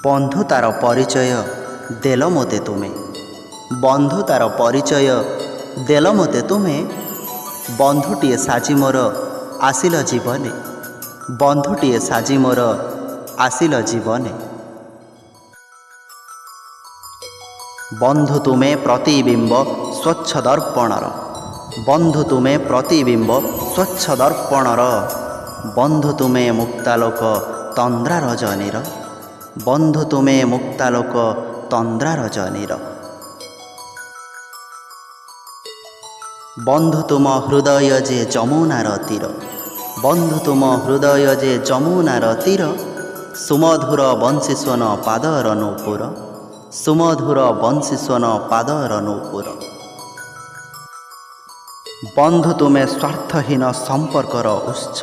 ବନ୍ଧୁତାର ପରିଚୟ ଦେଲ ମୋତେ ତୁମେ, ବନ୍ଧୁତାର ପରିଚୟ ଦେଲ ମୋତେ ତୁମେ। ବନ୍ଧୁଟିଏ ସାଜି ମୋର ଆସିଲ ଜୀବନେ, ବନ୍ଧୁଟିଏ ସାଜି ମୋର ଆସିଲ ଜୀବନେ। ବନ୍ଧୁ ତୁମେ ପ୍ରତିବିମ୍ବ ସ୍ୱଚ୍ଛ ଦର୍ପଣର, ବନ୍ଧୁ ତୁମେ ପ୍ରତିବିମ୍ବ ସ୍ୱଚ୍ଛ ଦର୍ପଣର। ବନ୍ଧୁ ତୁମେ ମୁକ୍ତାଲୋକ ତନ୍ଦ୍ରା ରଜନୀର, ବନ୍ଧୁ ତୁମେ ମୁକ୍ତାଲୋକ ତନ୍ଦ୍ରା ରଜନୀର। ବନ୍ଧୁ ତୁମ ହୃଦୟ ଯେ ଯମୁନାର ତୀର, ବନ୍ଧୁ ତୁମ ହୃଦୟ ଯେ ଯମୁନାର ତୀର। ସୁମଧୁର ବଂଶୀସ୍ୱନ ପାଦର ନୂପୁର, ସୁମଧୁର ବଂଶୀସ୍ୱନ ପାଦର ନୂପୁର। ବନ୍ଧୁ ତୁମେ ସ୍ୱାର୍ଥହୀନ ସମ୍ପର୍କର ଉତ୍ସ,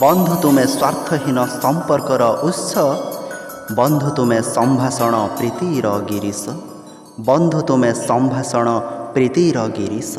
ବନ୍ଧୁ ତୁମେ ସ୍ୱାର୍ଥହୀନ ସମ୍ପର୍କର ଉତ୍ସ। ବନ୍ଧୁ ତୁମେ ସମ୍ଭାଷଣ ପ୍ରୀତିର ଗିରିଶ, ବନ୍ଧୁ ତୁମେ ସମ୍ଭାଷଣ ପ୍ରୀତିର ଗିରିଶ।